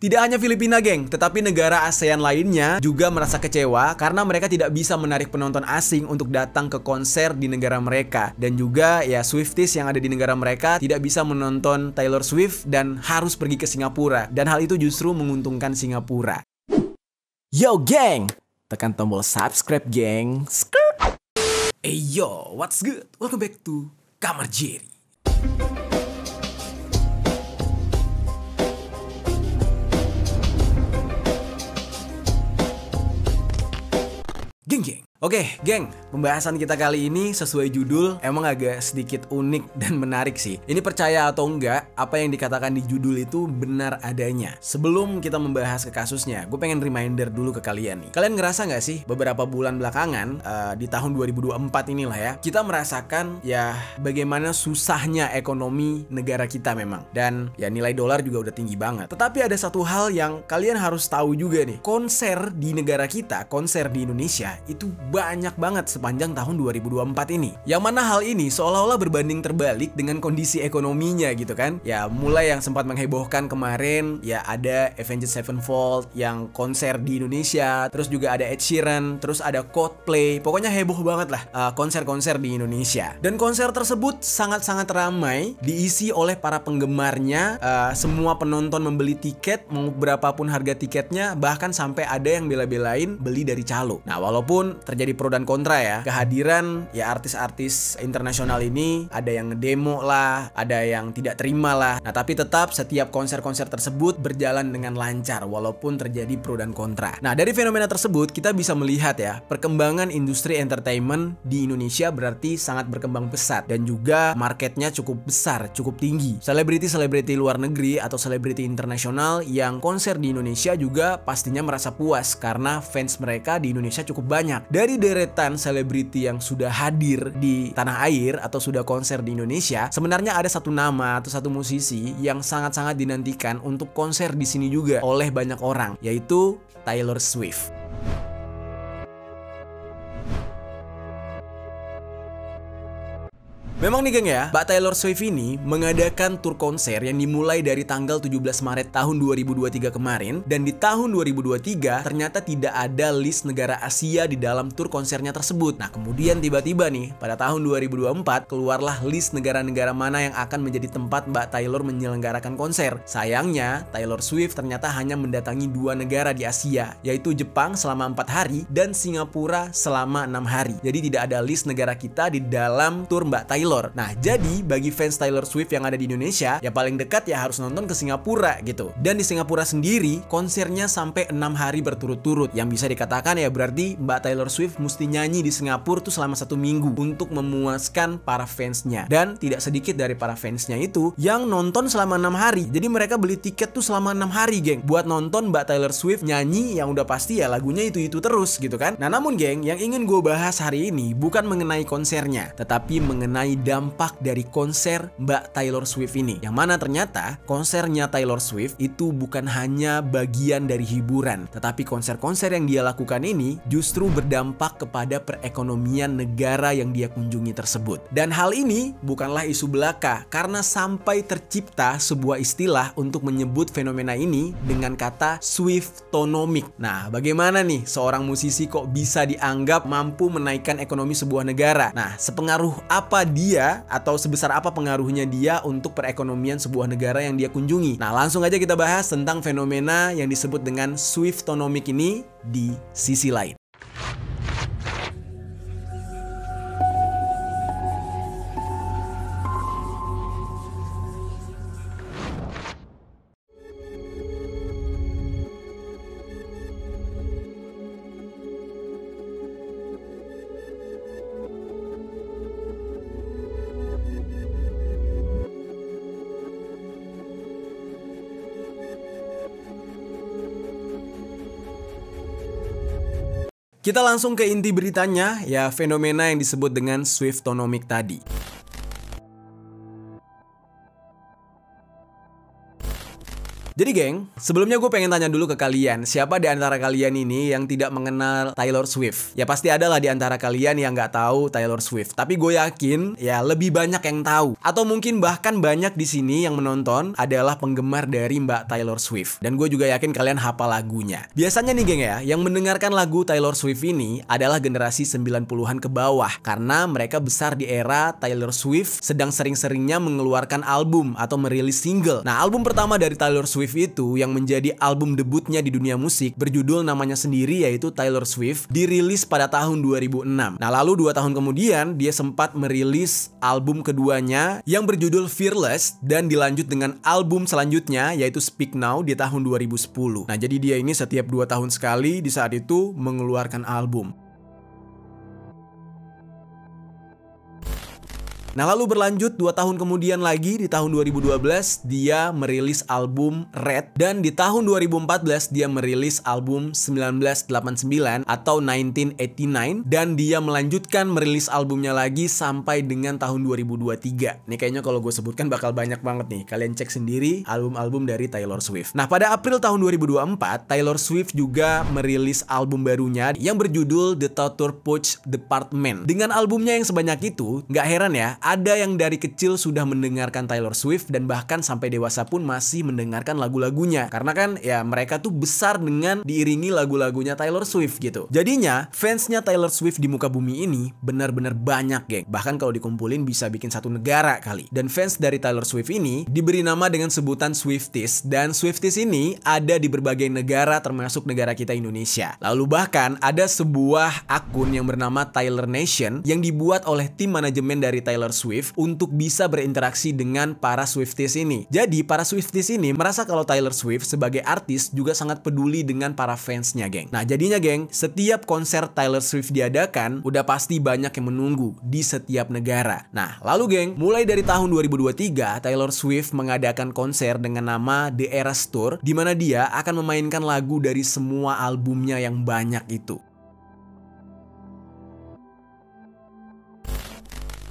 Tidak hanya Filipina, geng, tetapi negara ASEAN lainnya juga merasa kecewa karena mereka tidak bisa menarik penonton asing untuk datang ke konser di negara mereka. Dan juga ya Swifties yang ada di negara mereka tidak bisa menonton Taylor Swift dan harus pergi ke Singapura. Dan hal itu justru menguntungkan Singapura. Yo, geng! Tekan tombol subscribe, geng. Hey yo, what's good? Welcome back to Kamar Jerry. Geng. Oke, geng, pembahasan kita kali ini sesuai judul emang agak sedikit unik dan menarik sih. Ini percaya atau enggak, apa yang dikatakan di judul itu benar adanya. Sebelum kita membahas ke kasusnya, gue pengen reminder dulu ke kalian nih. Kalian ngerasa nggak sih beberapa bulan belakangan, di tahun 2024 inilah ya, kita merasakan ya bagaimana susahnya ekonomi negara kita memang. Dan ya nilai dolar juga udah tinggi banget. Tetapi ada satu hal yang kalian harus tahu juga nih. Konser di negara kita, konser di Indonesia, itu banyak banget sepanjang tahun 2024 ini. Yang mana hal ini seolah-olah berbanding terbalik dengan kondisi ekonominya gitu kan. Ya mulai yang sempat menghebohkan kemarin, ya ada Avenged Sevenfold yang konser di Indonesia. Terus juga ada Ed Sheeran, terus ada Coldplay. Pokoknya heboh banget lah konser-konser di Indonesia. Dan konser tersebut sangat-sangat ramai, diisi oleh para penggemarnya. Semua penonton membeli tiket, mau berapapun harga tiketnya. Bahkan sampai ada yang bela-belain beli dari calo. Nah walaupun terjadi pro dan kontra ya, kehadiran ya artis-artis internasional ini, ada yang ngedemo lah, ada yang tidak terima lah. Nah tapi tetap setiap konser-konser tersebut berjalan dengan lancar walaupun terjadi pro dan kontra. Nah dari fenomena tersebut kita bisa melihat ya, perkembangan industri entertainment di Indonesia berarti sangat berkembang pesat dan juga marketnya cukup besar, cukup tinggi. Selebriti-selebriti luar negeri atau selebriti internasional yang konser di Indonesia juga pastinya merasa puas karena fans mereka di Indonesia cukup banyak. Dari deretan selebriti yang sudah hadir di tanah air atau sudah konser di Indonesia, sebenarnya ada satu nama atau satu musisi yang sangat-sangat dinantikan untuk konser di sini juga oleh banyak orang, yaitu Taylor Swift. Memang nih geng ya, Mbak Taylor Swift ini mengadakan tur konser yang dimulai dari tanggal 17 Maret tahun 2023 kemarin. Dan di tahun 2023 ternyata tidak ada list negara Asia di dalam tur konsernya tersebut. Nah kemudian tiba-tiba nih pada tahun 2024 keluarlah list negara-negara mana yang akan menjadi tempat Mbak Taylor menyelenggarakan konser. Sayangnya Taylor Swift ternyata hanya mendatangi 2 negara di Asia, yaitu Jepang selama 4 hari dan Singapura selama 6 hari. Jadi tidak ada list negara kita di dalam tur Mbak Taylor. Nah jadi bagi fans Taylor Swift yang ada di Indonesia, ya paling dekat ya harus nonton ke Singapura gitu. Dan di Singapura sendiri konsernya sampai 6 hari berturut-turut, yang bisa dikatakan ya berarti Mbak Taylor Swift mesti nyanyi di Singapura tuh selama 1 minggu untuk memuaskan para fansnya. Dan tidak sedikit dari para fansnya itu yang nonton selama 6 hari. Jadi mereka beli tiket tuh selama 6 hari geng, buat nonton Mbak Taylor Swift nyanyi yang udah pasti ya lagunya itu-itu terus gitu kan. Nah namun geng, yang ingin gue bahas hari ini bukan mengenai konsernya, tetapi mengenai dampak dari konser Mbak Taylor Swift ini. Yang mana ternyata konsernya Taylor Swift itu bukan hanya bagian dari hiburan, tetapi konser-konser yang dia lakukan ini justru berdampak kepada perekonomian negara yang dia kunjungi tersebut. Dan hal ini bukanlah isu belaka, karena sampai tercipta sebuah istilah untuk menyebut fenomena ini dengan kata Swiftonomic. Nah bagaimana nih seorang musisi kok bisa dianggap mampu menaikkan ekonomi sebuah negara? Nah sepengaruh apa dia atau sebesar apa pengaruhnya dia untuk perekonomian sebuah negara yang dia kunjungi. Nah langsung aja kita bahas tentang fenomena yang disebut dengan Swiftonomic ini di sisi lain. Kita langsung ke inti beritanya, ya fenomena yang disebut dengan Swiftonomic tadi. Jadi geng, sebelumnya gue pengen tanya dulu ke kalian, siapa di antara kalian ini yang tidak mengenal Taylor Swift? Ya pasti ada lah di antara kalian yang nggak tahu Taylor Swift. Tapi gue yakin ya lebih banyak yang tahu. Atau mungkin bahkan banyak di sini yang menonton adalah penggemar dari Mbak Taylor Swift. Dan gue juga yakin kalian hafal lagunya. Biasanya nih geng ya, yang mendengarkan lagu Taylor Swift ini adalah generasi 90-an ke bawah. Karena mereka besar di era Taylor Swift sedang sering-seringnya mengeluarkan album atau merilis single. Nah, album pertama dari Taylor Swift itu yang menjadi album debutnya di dunia musik berjudul namanya sendiri yaitu Taylor Swift, dirilis pada tahun 2006. Nah lalu 2 tahun kemudian dia sempat merilis album keduanya yang berjudul Fearless dan dilanjut dengan album selanjutnya yaitu Speak Now di tahun 2010. Nah jadi dia ini setiap 2 tahun sekali di saat itu mengeluarkan album. Nah lalu berlanjut 2 tahun kemudian lagi di tahun 2012 dia merilis album Red dan di tahun 2014 dia merilis album 1989 atau 1989 dan dia melanjutkan merilis albumnya lagi sampai dengan tahun 2023. Nih kayaknya kalau gue sebutkan bakal banyak banget nih, kalian cek sendiri album-album dari Taylor Swift. Nah pada April tahun 2024 Taylor Swift juga merilis album barunya yang berjudul The Touture Pouch Department. Dengan albumnya yang sebanyak itu, nggak heran ya ada yang dari kecil sudah mendengarkan Taylor Swift dan bahkan sampai dewasa pun masih mendengarkan lagu-lagunya. Karena kan ya mereka tuh besar dengan diiringi lagu-lagunya Taylor Swift gitu. Jadinya fansnya Taylor Swift di muka bumi ini benar-benar banyak geng. Bahkan kalau dikumpulin bisa bikin satu negara kali. Dan fans dari Taylor Swift ini diberi nama dengan sebutan Swifties. Dan Swifties ini ada di berbagai negara termasuk negara kita Indonesia. Lalu bahkan ada sebuah akun yang bernama Taylor Nation yang dibuat oleh tim manajemen dari Taylor Swift untuk bisa berinteraksi dengan para Swifties ini. Jadi para Swifties ini merasa kalau Taylor Swift sebagai artis juga sangat peduli dengan para fansnya geng. Nah jadinya geng, setiap konser Taylor Swift diadakan udah pasti banyak yang menunggu di setiap negara. Nah lalu geng, mulai dari tahun 2023 Taylor Swift mengadakan konser dengan nama The Eras Tour, di mana dia akan memainkan lagu dari semua albumnya yang banyak itu.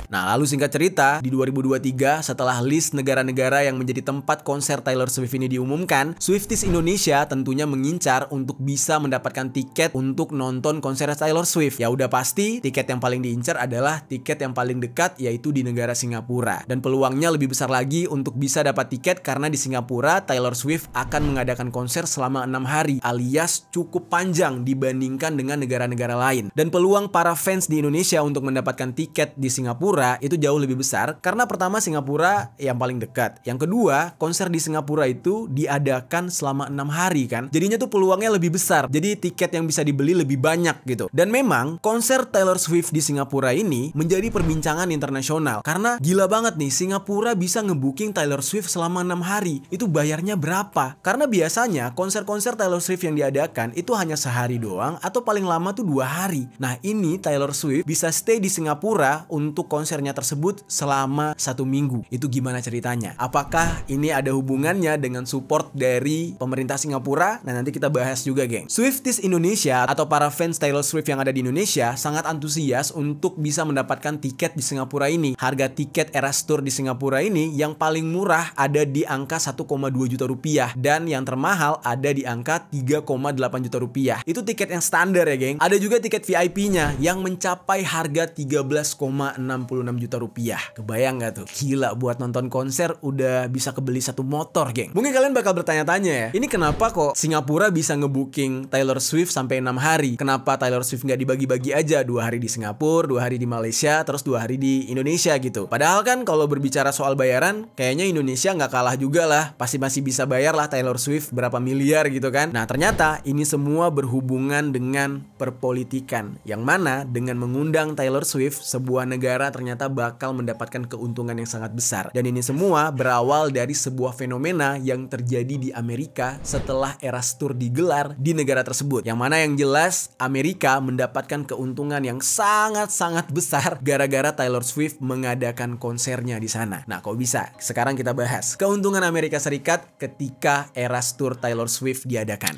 Nah lalu singkat cerita, di 2023 setelah list negara-negara yang menjadi tempat konser Taylor Swift ini diumumkan, Swifties Indonesia tentunya mengincar untuk bisa mendapatkan tiket untuk nonton konser Taylor Swift. Ya udah pasti tiket yang paling diincar adalah tiket yang paling dekat yaitu di negara Singapura. Dan peluangnya lebih besar lagi untuk bisa dapat tiket karena di Singapura Taylor Swift akan mengadakan konser selama 6 hari alias cukup panjang dibandingkan dengan negara-negara lain. Dan peluang para fans di Indonesia untuk mendapatkan tiket di Singapura itu jauh lebih besar karena pertama Singapura yang paling dekat. Yang kedua, konser di Singapura itu diadakan selama 6 hari kan. Jadinya tuh peluangnya lebih besar. Jadi tiket yang bisa dibeli lebih banyak gitu. Dan memang konser Taylor Swift di Singapura ini menjadi perbincangan internasional karena gila banget nih Singapura bisa ngebooking Taylor Swift selama 6 hari. Itu bayarnya berapa? Karena biasanya konser-konser Taylor Swift yang diadakan itu hanya sehari doang atau paling lama tuh 2 hari. Nah ini Taylor Swift bisa stay di Singapura untuk konsernya tersebut selama 1 minggu. Itu gimana ceritanya? Apakah ini ada hubungannya dengan support dari pemerintah Singapura? Nah nanti kita bahas juga geng. Swifties Indonesia atau para fans Taylor Swift yang ada di Indonesia sangat antusias untuk bisa mendapatkan tiket di Singapura ini. Harga tiket Eras Tour di Singapura ini yang paling murah ada di angka 1,2 juta rupiah dan yang termahal ada di angka 3,8 juta rupiah. Itu tiket yang standar ya geng. Ada juga tiket VIP-nya yang mencapai harga 13,66 juta rupiah. Kebayang gak tuh? Gila, buat nonton konser udah bisa kebeli 1 motor geng. Mungkin kalian bakal bertanya-tanya ya, ini kenapa kok Singapura bisa ngebooking Taylor Swift sampai 6 hari? Kenapa Taylor Swift nggak dibagi-bagi aja? 2 hari di Singapura, 2 hari di Malaysia, terus 2 hari di Indonesia gitu. Padahal kan kalau berbicara soal bayaran, kayaknya Indonesia nggak kalah juga lah. Pasti masih bisa bayar lah Taylor Swift berapa miliar gitu kan. Nah ternyata ini semua berhubungan dengan perpolitikan. Yang mana dengan mengundang Taylor Swift, sebuah negara ternyata bakal mendapatkan keuntungan yang sangat besar. Dan ini semua berawal dari sebuah fenomena yang terjadi di Amerika setelah Eras Tour digelar di negara tersebut. Yang mana yang jelas Amerika mendapatkan keuntungan yang sangat-sangat besar gara-gara Taylor Swift mengadakan konsernya di sana. Nah, kok bisa? Sekarang kita bahas keuntungan Amerika Serikat ketika Eras Tour Taylor Swift diadakan.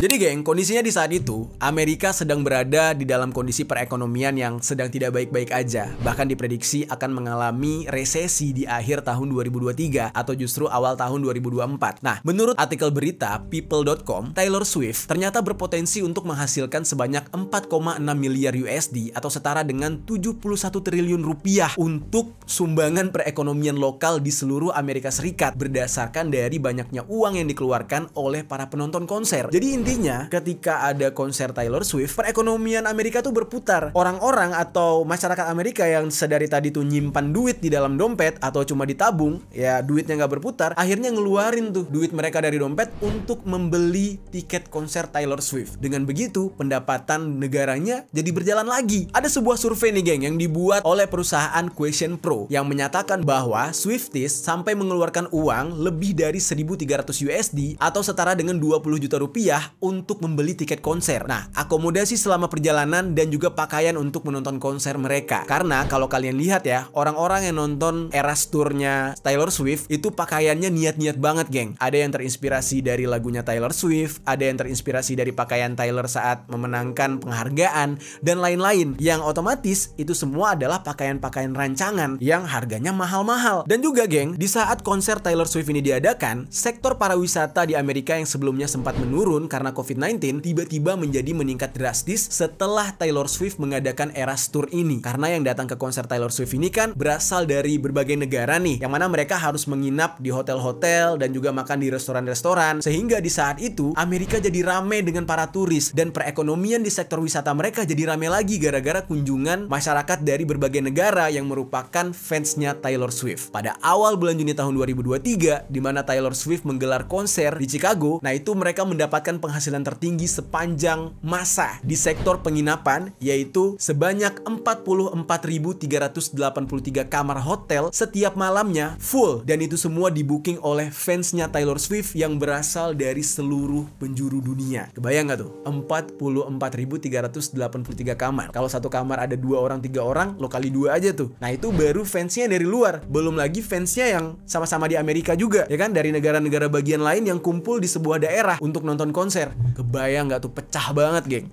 Jadi geng, kondisinya di saat itu, Amerika sedang berada di dalam kondisi perekonomian yang sedang tidak baik-baik aja. Bahkan diprediksi akan mengalami resesi di akhir tahun 2023 atau justru awal tahun 2024. Nah, menurut artikel berita people.com, Taylor Swift ternyata berpotensi untuk menghasilkan sebanyak 4,6 miliar USD atau setara dengan 71 triliun rupiah untuk sumbangan perekonomian lokal di seluruh Amerika Serikat berdasarkan dari banyaknya uang yang dikeluarkan oleh para penonton konser. Jadi intinya, ketika ada konser Taylor Swift, perekonomian Amerika tuh berputar. Orang-orang atau masyarakat Amerika yang sedari tadi tuh nyimpan duit di dalam dompet atau cuma ditabung, ya duitnya nggak berputar, akhirnya ngeluarin tuh duit mereka dari dompet untuk membeli tiket konser Taylor Swift. Dengan begitu, pendapatan negaranya jadi berjalan lagi. Ada sebuah survei nih geng yang dibuat oleh perusahaan Question Pro yang menyatakan bahwa Swifties sampai mengeluarkan uang lebih dari 1.300 USD atau setara dengan 20 juta rupiah untuk membeli tiket konser. Nah, akomodasi selama perjalanan dan juga pakaian untuk menonton konser mereka. Karena kalau kalian lihat ya, orang-orang yang nonton Eras Tour-nya Taylor Swift itu pakaiannya niat-niat banget, geng. Ada yang terinspirasi dari lagunya Taylor Swift, ada yang terinspirasi dari pakaian Taylor saat memenangkan penghargaan, dan lain-lain. Yang otomatis itu semua adalah pakaian-pakaian rancangan yang harganya mahal-mahal. Dan juga, geng, di saat konser Taylor Swift ini diadakan, sektor pariwisata di Amerika yang sebelumnya sempat menurun karena COVID-19 tiba-tiba menjadi meningkat drastis setelah Taylor Swift mengadakan Eras Tour ini. Karena yang datang ke konser Taylor Swift ini kan berasal dari berbagai negara nih, yang mana mereka harus menginap di hotel-hotel dan juga makan di restoran-restoran, sehingga di saat itu Amerika jadi rame dengan para turis dan perekonomian di sektor wisata mereka jadi rame lagi gara-gara kunjungan masyarakat dari berbagai negara yang merupakan fansnya Taylor Swift. Pada awal bulan Juni tahun 2023, di mana Taylor Swift menggelar konser di Chicago, nah itu mereka mendapatkan penghasilan tertinggi sepanjang masa di sektor penginapan, yaitu sebanyak 44.383 kamar hotel setiap malamnya full, dan itu semua di-booking oleh fansnya Taylor Swift yang berasal dari seluruh penjuru dunia. Kebayang nggak tuh? 44.383 kamar. Kalau satu kamar ada 2 orang 3 orang, lo kali 2 aja tuh. Nah itu baru fansnya dari luar, belum lagi fansnya yang sama-sama di Amerika juga, ya kan, dari negara-negara bagian lain yang kumpul di sebuah daerah untuk nonton konser. Kebayang nggak tuh? Pecah banget, geng.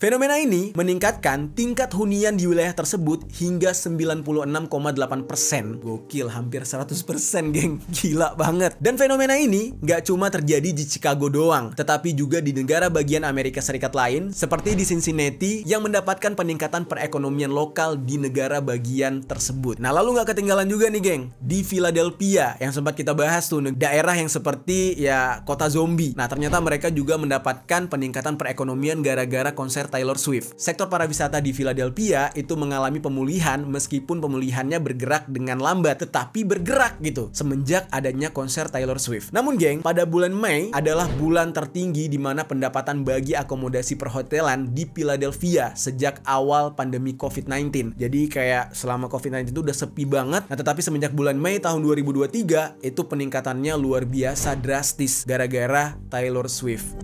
Fenomena ini meningkatkan tingkat hunian di wilayah tersebut hingga 96,8%. Gokil, hampir 100%, geng. Gila banget. Dan fenomena ini nggak cuma terjadi di Chicago doang, tetapi juga di negara bagian Amerika Serikat lain, seperti di Cincinnati yang mendapatkan peningkatan perekonomian lokal di negara bagian tersebut. Nah, lalu nggak ketinggalan juga nih, geng, di Philadelphia yang sempat kita bahas tuh, daerah yang seperti ya kota zombie. Nah, ternyata mereka juga mendapatkan peningkatan perekonomian gara-gara konser Taylor Swift. Sektor pariwisata di Philadelphia itu mengalami pemulihan meskipun pemulihannya bergerak dengan lambat, tetapi bergerak gitu semenjak adanya konser Taylor Swift. Namun, geng, pada bulan Mei adalah bulan tertinggi di mana pendapatan bagi akomodasi perhotelan di Philadelphia sejak awal pandemi COVID-19. Jadi kayak selama COVID-19 itu udah sepi banget. Nah, tetapi semenjak bulan Mei tahun 2023 itu peningkatannya luar biasa drastis gara-gara Taylor Swift.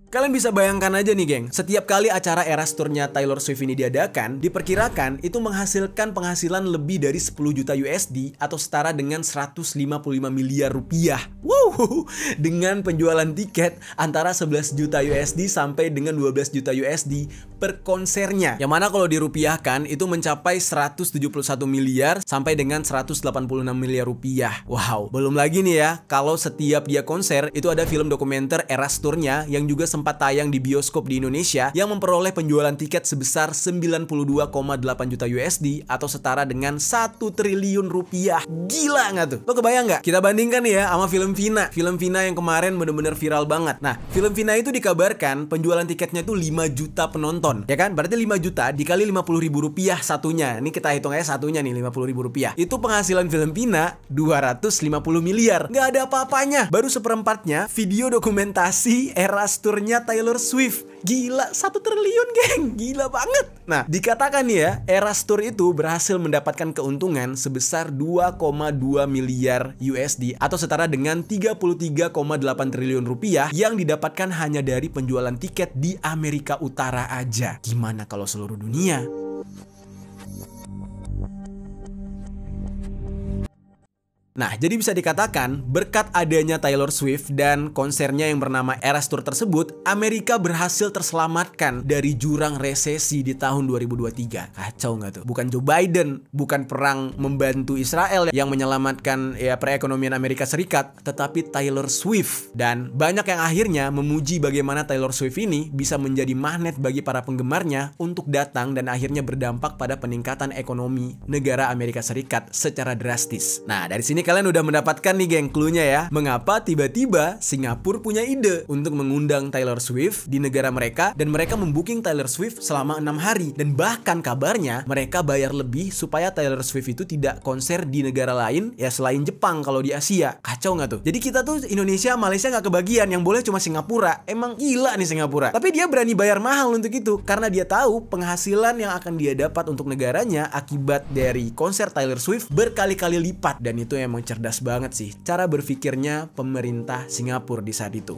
Kalian bisa bayangkan aja nih, geng, setiap kali acara Eras Tour-nya Taylor Swift ini diadakan, diperkirakan itu menghasilkan penghasilan lebih dari 10 juta USD atau setara dengan 155 miliar rupiah. Wow, dengan penjualan tiket antara 11 juta USD sampai dengan 12 juta USD per konsernya. Yang mana kalau dirupiahkan itu mencapai 171 miliar sampai dengan 186 miliar rupiah. Wow, belum lagi nih ya, kalau setiap dia konser itu ada film dokumenter Eras Tour-nya yang juga sempat tayang di bioskop di Indonesia yang memperoleh penjualan tiket sebesar 92,8 juta USD atau setara dengan 1 triliun rupiah. Gila nggak tuh? Lo kebayang nggak? Kita bandingkan nih ya sama film Vina. Film Vina yang kemarin bener-bener viral banget. Nah, film Vina itu dikabarkan penjualan tiketnya itu 5 juta penonton. Ya kan? Berarti 5 juta dikali 50 ribu rupiah satunya. Ini kita hitung aja satunya nih, 50 ribu rupiah. Itu penghasilan film Vina 250 miliar. Nggak ada apa-apanya. Baru seperempatnya video dokumentasi Eras Tour-nya Taylor Swift. Gila, 1 triliun, geng. Gila banget. Nah, dikatakan nih ya, Eras Tour itu berhasil mendapatkan keuntungan sebesar 2,2 miliar USD atau setara dengan 33,8 triliun rupiah yang didapatkan hanya dari penjualan tiket di Amerika Utara aja. Gimana kalau seluruh dunia? Nah, jadi bisa dikatakan berkat adanya Taylor Swift dan konsernya yang bernama Eras Tour tersebut, Amerika berhasil terselamatkan dari jurang resesi di tahun 2023. Kacau nggak tuh? Bukan Joe Biden, bukan perang membantu Israel yang menyelamatkan ya perekonomian Amerika Serikat, tetapi Taylor Swift. Dan banyak yang akhirnya memuji bagaimana Taylor Swift ini bisa menjadi magnet bagi para penggemarnya untuk datang dan akhirnya berdampak pada peningkatan ekonomi negara Amerika Serikat secara drastis. Nah, dari sini kalian udah mendapatkan nih geng cluenya ya. Mengapa tiba-tiba Singapura punya ide untuk mengundang Taylor Swift di negara mereka dan mereka membooking Taylor Swift selama 6 hari. Dan bahkan kabarnya mereka bayar lebih supaya Taylor Swift itu tidak konser di negara lain ya selain Jepang kalau di Asia. Kacau nggak tuh? Jadi kita tuh Indonesia, Malaysia nggak kebagian, yang boleh cuma Singapura. Emang gila nih Singapura. Tapi dia berani bayar mahal untuk itu karena dia tahu penghasilan yang akan dia dapat untuk negaranya akibat dari konser Taylor Swift berkali-kali lipat. Dan itu emang cerdas banget sih cara berpikirnya pemerintah Singapura di saat itu.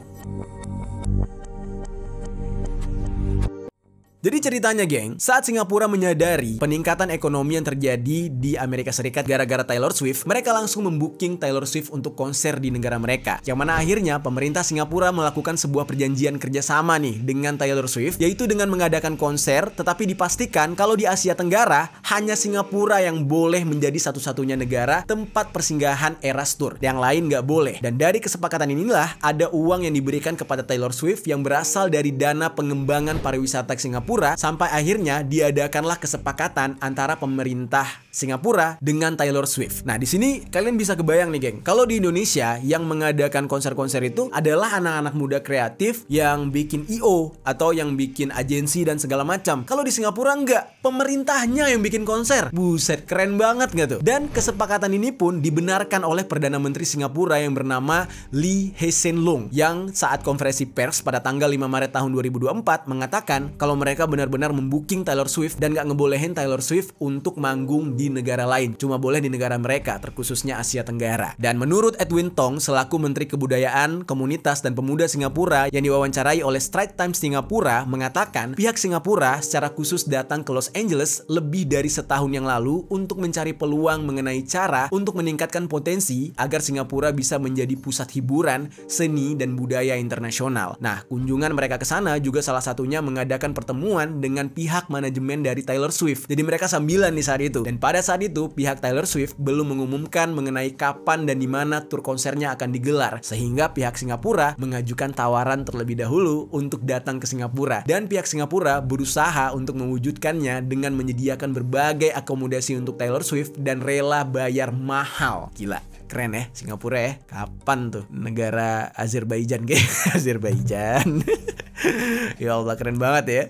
Jadi ceritanya geng, saat Singapura menyadari peningkatan ekonomi yang terjadi di Amerika Serikat gara-gara Taylor Swift, mereka langsung membooking Taylor Swift untuk konser di negara mereka. Yang mana akhirnya pemerintah Singapura melakukan sebuah perjanjian kerjasama nih dengan Taylor Swift, yaitu dengan mengadakan konser, tetapi dipastikan kalau di Asia Tenggara, hanya Singapura yang boleh menjadi satu-satunya negara tempat persinggahan Eras Tour. Yang lain nggak boleh. Dan dari kesepakatan inilah, ada uang yang diberikan kepada Taylor Swift yang berasal dari dana pengembangan pariwisata Singapura, sampai akhirnya diadakanlah kesepakatan antara pemerintah Singapura dengan Taylor Swift. Nah, di sini kalian bisa kebayang nih, geng. Kalau di Indonesia yang mengadakan konser-konser itu adalah anak-anak muda kreatif yang bikin IO atau yang bikin agensi dan segala macam. Kalau di Singapura enggak, pemerintahnya yang bikin konser. Buset, keren banget nggak tuh? Dan kesepakatan ini pun dibenarkan oleh Perdana Menteri Singapura yang bernama Lee Hsien Loong yang saat konferensi pers pada tanggal 5 Maret tahun 2024 mengatakan kalau mereka benar-benar membooking Taylor Swift dan gak ngebolehin Taylor Swift untuk manggung di negara lain, cuma boleh di negara mereka, terkhususnya Asia Tenggara. Dan menurut Edwin Tong selaku Menteri Kebudayaan, Komunitas dan Pemuda Singapura yang diwawancarai oleh Straits Times Singapura mengatakan pihak Singapura secara khusus datang ke Los Angeles lebih dari setahun yang lalu untuk mencari peluang mengenai cara untuk meningkatkan potensi agar Singapura bisa menjadi pusat hiburan, seni dan budaya internasional. Nah, kunjungan mereka ke sana juga salah satunya mengadakan pertemuan dengan pihak manajemen dari Taylor Swift. Jadi mereka sambilan di saat itu. Dan pada saat itu pihak Taylor Swift belum mengumumkan mengenai kapan dan di mana tur konsernya akan digelar. Sehingga pihak Singapura mengajukan tawaran terlebih dahulu untuk datang ke Singapura. Dan pihak Singapura berusaha untuk mewujudkannya dengan menyediakan berbagai akomodasi untuk Taylor Swift dan rela bayar mahal. Gila. Keren ya Singapura ya. Kapan tuh negara Azerbaijan kayak Azerbaijan. Ya Allah, keren banget ya.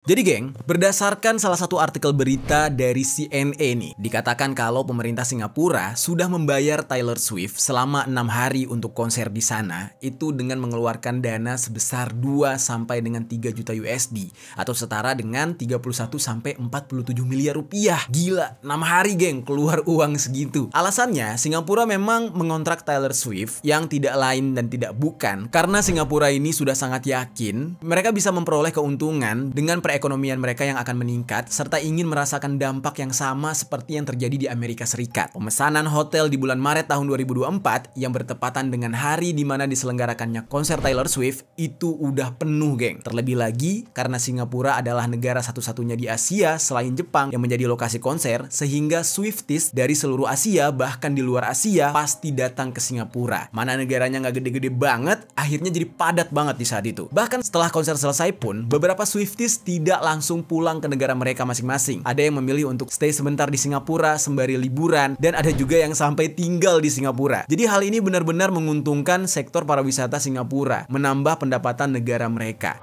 Jadi geng, berdasarkan salah satu artikel berita dari CNN nih, dikatakan kalau pemerintah Singapura sudah membayar Taylor Swift selama 6 hari untuk konser di sana, itu dengan mengeluarkan dana sebesar 2 sampai dengan 3 juta USD atau setara dengan 31 sampai 47 miliar rupiah. Gila, 6 hari geng keluar uang segitu. Alasannya, Singapura memang mengontrak Taylor Swift yang tidak lain dan tidak bukan karena Singapura ini sudah sangat yakin mereka bisa memperoleh keuntungan dengan perekonomian mereka yang akan meningkat serta ingin merasakan dampak yang sama seperti yang terjadi di Amerika Serikat. Pemesanan hotel di bulan Maret tahun 2024 yang bertepatan dengan hari di mana diselenggarakannya konser Taylor Swift itu udah penuh, geng. Terlebih lagi karena Singapura adalah negara satu-satunya di Asia selain Jepang yang menjadi lokasi konser, sehingga Swifties dari seluruh Asia bahkan di luar Asia pasti datang ke Singapura. Mana negaranya nggak gede-gede banget, akhirnya jadi padat banget di saat itu. Bahkan setelah konser selesai pun beberapa Swifties tidak langsung pulang ke negara mereka masing-masing. Ada yang memilih untuk stay sebentar di Singapura sembari liburan, dan ada juga yang sampai tinggal di Singapura. Jadi hal ini benar-benar menguntungkan sektor pariwisata Singapura, menambah pendapatan negara mereka.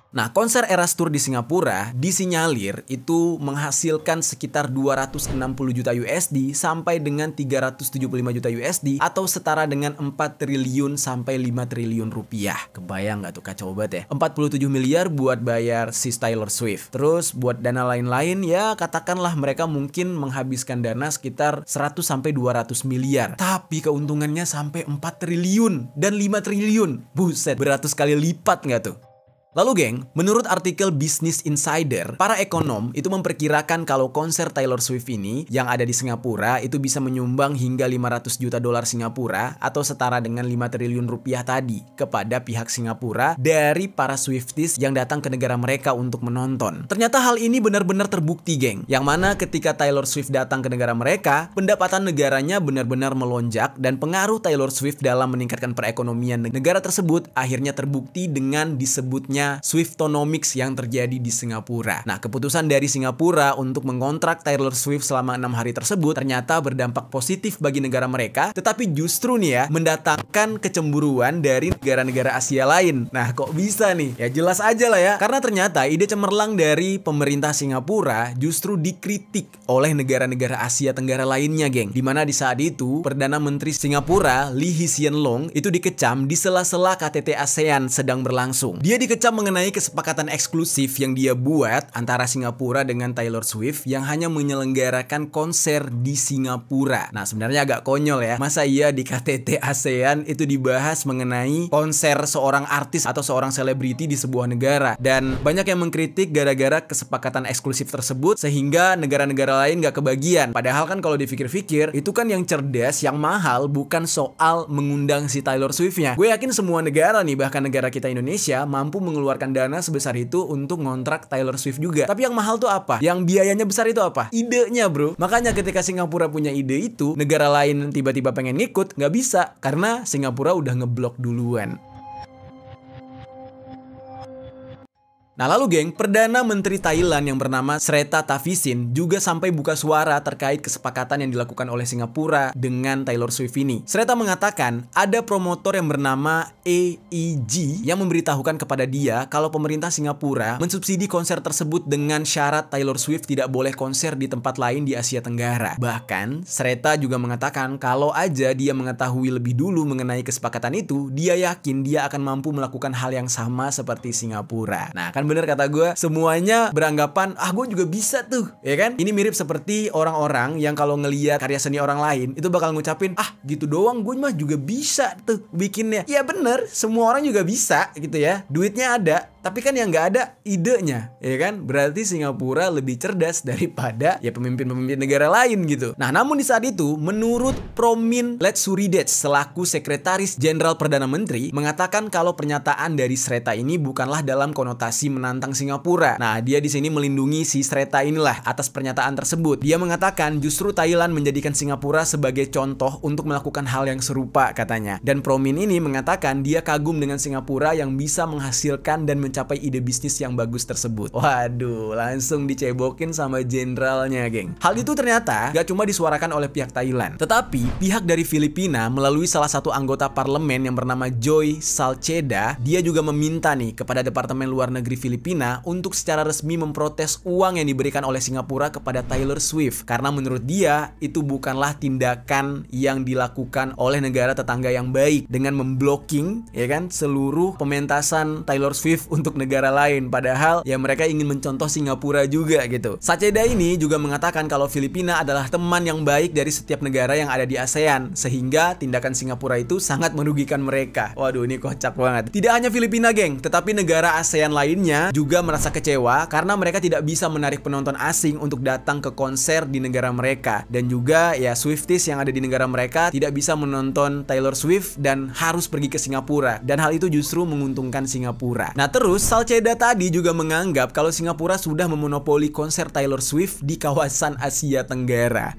Nah, konser Eras Tour di Singapura disinyalir itu menghasilkan sekitar 260 juta USD sampai dengan 375 juta USD atau setara dengan 4 triliun sampai 5 triliun rupiah. Kebayang nggak tuh, kacau banget ya. 47 miliar buat bayar si Taylor Swift. Terus buat dana lain-lain ya katakanlah mereka mungkin menghabiskan dana sekitar 100 sampai 200 miliar. Tapi keuntungannya sampai 4 triliun dan 5 triliun. Buset, beratus kali lipat nggak tuh? Lalu geng, menurut artikel Business Insider, para ekonom itu memperkirakan kalau konser Taylor Swift ini yang ada di Singapura itu bisa menyumbang hingga 500 juta dolar Singapura atau setara dengan 5 triliun rupiah tadi kepada pihak Singapura dari para Swifties yang datang ke negara mereka untuk menonton. Ternyata hal ini benar-benar terbukti geng, yang mana ketika Taylor Swift datang ke negara mereka, pendapatan negaranya benar-benar melonjak dan pengaruh Taylor Swift dalam meningkatkan perekonomian negara tersebut akhirnya terbukti dengan disebutnya Swiftonomics yang terjadi di Singapura. Nah, keputusan dari Singapura untuk mengontrak Taylor Swift selama 6 hari tersebut ternyata berdampak positif bagi negara mereka, tetapi justru nih ya, mendatangkan kecemburuan dari negara-negara Asia lain. Nah, kok bisa nih? Ya jelas aja lah ya, karena ternyata ide cemerlang dari pemerintah Singapura justru dikritik oleh negara-negara Asia Tenggara lainnya, geng. Dimana di saat itu, Perdana Menteri Singapura, Lee Hsien Loong, itu dikecam di sela-sela KTT ASEAN sedang berlangsung. Dia dikecam mengenai kesepakatan eksklusif yang dia buat antara Singapura dengan Taylor Swift yang hanya menyelenggarakan konser di Singapura. Nah, sebenarnya agak konyol ya. Masa iya di KTT ASEAN itu dibahas mengenai konser seorang artis atau seorang selebriti di sebuah negara. Dan banyak yang mengkritik gara-gara kesepakatan eksklusif tersebut sehingga negara-negara lain gak kebagian. Padahal kan kalau dipikir-pikir, itu kan yang cerdas, yang mahal bukan soal mengundang si Taylor Swift-nya. Gue yakin semua negara nih, bahkan negara kita Indonesia, mampu mengeluarkan dana sebesar itu untuk ngontrak Taylor Swift juga. Tapi yang mahal tuh apa? Yang biayanya besar itu apa? Idenya, bro. Makanya ketika Singapura punya ide itu, negara lain tiba-tiba pengen ngikut, nggak bisa. Karena Singapura udah ngeblok duluan. Nah lalu geng, Perdana Menteri Thailand yang bernama Srettha Thavisin juga sampai buka suara terkait kesepakatan yang dilakukan oleh Singapura dengan Taylor Swift ini. Srettha mengatakan ada promotor yang bernama AEG yang memberitahukan kepada dia kalau pemerintah Singapura mensubsidi konser tersebut dengan syarat Taylor Swift tidak boleh konser di tempat lain di Asia Tenggara. Bahkan, Srettha juga mengatakan kalau aja dia mengetahui lebih dulu mengenai kesepakatan itu, dia yakin dia akan mampu melakukan hal yang sama seperti Singapura. Nah kan bener kata gue, semuanya beranggapan gue juga bisa tuh, ya kan? Ini mirip seperti orang-orang yang kalau ngeliat karya seni orang lain itu bakal ngucapin gitu doang, gue mah juga bisa tuh bikinnya. Ya bener, semua orang juga bisa gitu ya, duitnya ada, tapi kan yang nggak ada idenya, ya kan? Berarti Singapura lebih cerdas daripada ya pemimpin-pemimpin negara lain gitu. Nah namun di saat itu, menurut Promin Letsuridej selaku Sekretaris Jenderal Perdana Menteri mengatakan kalau pernyataan dari Srettha ini bukanlah dalam konotasi menantang Singapura. Nah, dia di sini melindungi si Srettha inilah atas pernyataan tersebut. Dia mengatakan justru Thailand menjadikan Singapura sebagai contoh untuk melakukan hal yang serupa katanya. Dan Promin ini mengatakan dia kagum dengan Singapura yang bisa menghasilkan dan mencapai ide bisnis yang bagus tersebut. Waduh, langsung dicebokin sama jenderalnya, geng. Hal itu ternyata gak cuma disuarakan oleh pihak Thailand, tetapi pihak dari Filipina melalui salah satu anggota parlemen yang bernama Joy Salceda, dia juga meminta nih kepada Departemen Luar Negeri Filipina untuk secara resmi memprotes uang yang diberikan oleh Singapura kepada Taylor Swift karena menurut dia itu bukanlah tindakan yang dilakukan oleh negara tetangga yang baik dengan memblocking ya kan seluruh pementasan Taylor Swift untuk negara lain, padahal ya mereka ingin mencontoh Singapura juga gitu. Saceda ini juga mengatakan kalau Filipina adalah teman yang baik dari setiap negara yang ada di ASEAN sehingga tindakan Singapura itu sangat merugikan mereka. Waduh, ini kocak banget. Tidak hanya Filipina, geng, tetapi negara ASEAN lainnya juga merasa kecewa karena mereka tidak bisa menarik penonton asing untuk datang ke konser di negara mereka, dan juga ya Swifties yang ada di negara mereka tidak bisa menonton Taylor Swift dan harus pergi ke Singapura, dan hal itu justru menguntungkan Singapura. Nah terus Salceda tadi juga menganggap kalau Singapura sudah memonopoli konser Taylor Swift di kawasan Asia Tenggara.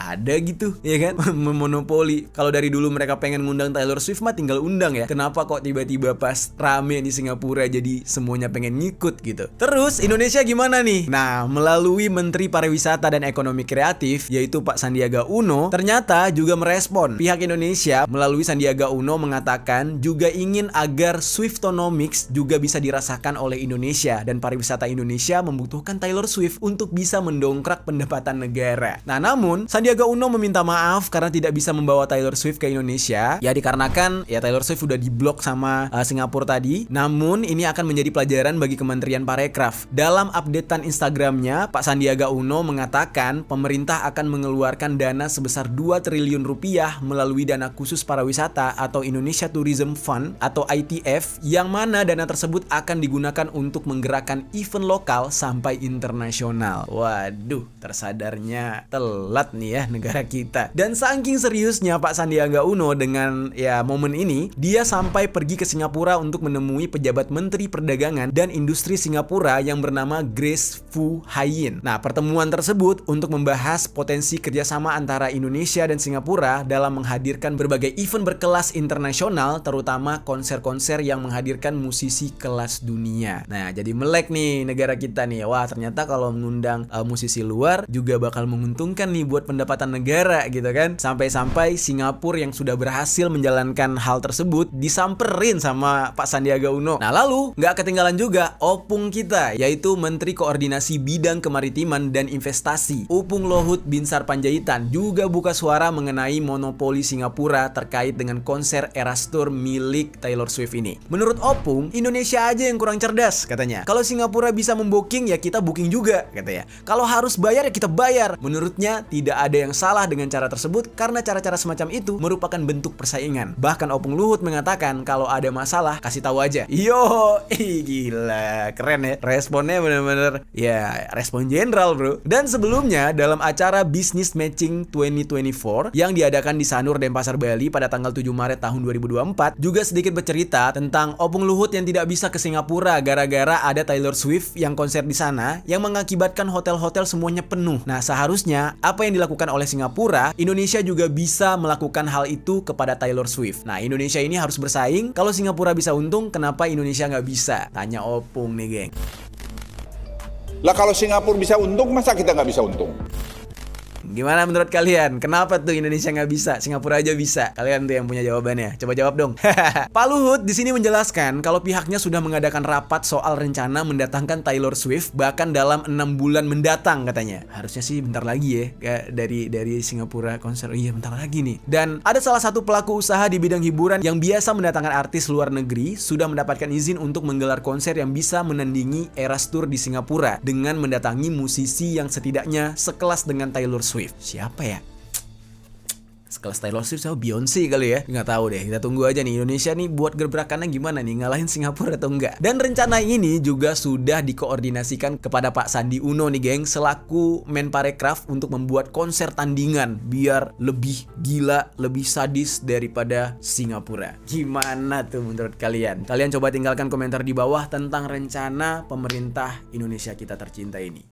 Ada gitu, ya kan? Memonopoli. Kalau dari dulu mereka pengen ngundang Taylor Swift mah tinggal undang ya. Kenapa kok tiba-tiba pas rame di Singapura jadi semuanya pengen ngikut gitu. Terus Indonesia gimana nih? Nah, melalui Menteri Pariwisata dan Ekonomi Kreatif yaitu Pak Sandiaga Uno, ternyata juga merespon. Pihak Indonesia melalui Sandiaga Uno mengatakan juga ingin agar Swiftonomics juga bisa dirasakan oleh Indonesia, dan pariwisata Indonesia membutuhkan Taylor Swift untuk bisa mendongkrak pendapatan negara. Nah, namun Sandiaga Sandiaga Uno meminta maaf karena tidak bisa membawa Taylor Swift ke Indonesia. Ya dikarenakan ya Taylor Swift udah diblok sama Singapura tadi. Namun ini akan menjadi pelajaran bagi Kementerian Parekraf. Dalam updatean Instagramnya, Pak Sandiaga Uno mengatakan pemerintah akan mengeluarkan dana sebesar 2 triliun rupiah melalui dana khusus pariwisata atau Indonesia Tourism Fund atau ITF, yang mana dana tersebut akan digunakan untuk menggerakkan event lokal sampai internasional. Waduh, tersadarnya telat nih ya negara kita. Dan saking seriusnya Pak Sandiaga Uno dengan ya momen ini, dia sampai pergi ke Singapura untuk menemui pejabat Menteri Perdagangan dan Industri Singapura yang bernama Grace Fu Haiyin. Nah, pertemuan tersebut untuk membahas potensi kerjasama antara Indonesia dan Singapura dalam menghadirkan berbagai event berkelas internasional, terutama konser-konser yang menghadirkan musisi kelas dunia. Nah, jadi melek nih negara kita nih. Wah, ternyata kalau mengundang musisi luar juga bakal menguntungkan nih buat pendapatan negara gitu kan. Sampai-sampai Singapura yang sudah berhasil menjalankan hal tersebut disamperin sama Pak Sandiaga Uno. Nah, lalu nggak ketinggalan juga opung kita, yaitu Menteri Koordinasi Bidang Kemaritiman dan Investasi, Upung Luhut Binsar Panjaitan, juga buka suara mengenai monopoli Singapura terkait dengan konser Eras Tour milik Taylor Swift ini. Menurut Opung, Indonesia aja yang kurang cerdas katanya. Kalau Singapura bisa membooking ya kita booking juga katanya. Kalau harus bayar ya kita bayar. Menurutnya tidak ada yang salah dengan cara tersebut karena cara-cara semacam itu merupakan bentuk persaingan. Bahkan Opung Luhut mengatakan kalau ada masalah kasih tahu aja. Yo, gila, keren ya. Responnya bener-bener ya respon jenderal bro. Dan sebelumnya dalam acara Business Matching 2024 yang diadakan di Sanur Denpasar Bali pada tanggal 7 Maret tahun 2024 juga sedikit bercerita tentang Opung Luhut yang tidak bisa ke Singapura gara-gara ada Taylor Swift yang konser di sana yang mengakibatkan hotel-hotel semuanya penuh. Nah, seharusnya apa yang dilakukan oleh Singapura, Indonesia juga bisa melakukan hal itu kepada Taylor Swift. Nah, Indonesia ini harus bersaing. Kalau Singapura bisa untung, kenapa Indonesia nggak bisa? Tanya Opung nih, geng. Lah kalau Singapura bisa untung, masa kita nggak bisa untung? Gimana menurut kalian? Kenapa tuh Indonesia nggak bisa? Singapura aja bisa. Kalian tuh yang punya jawabannya. Coba jawab dong. Pak Luhut di sini menjelaskan kalau pihaknya sudah mengadakan rapat soal rencana mendatangkan Taylor Swift bahkan dalam 6 bulan mendatang katanya. Harusnya sih bentar lagi ya dari Singapura konser. Iya bentar lagi nih. Dan ada salah satu pelaku usaha di bidang hiburan yang biasa mendatangkan artis luar negeri sudah mendapatkan izin untuk menggelar konser yang bisa menandingi Eras Tour di Singapura dengan mendatangi musisi yang setidaknya sekelas dengan Taylor Swift. Siapa ya? Sekelas Taylor Swift sama Beyonce kali ya. Nggak tahu deh, kita tunggu aja nih Indonesia nih buat gebrakannya gimana nih, ngalahin Singapura atau enggak. Dan rencana ini juga sudah dikoordinasikan kepada Pak Sandi Uno nih geng, selaku Menparekraf untuk membuat konser tandingan biar lebih gila, lebih sadis daripada Singapura. Gimana tuh menurut kalian? Kalian coba tinggalkan komentar di bawah tentang rencana pemerintah Indonesia kita tercinta ini.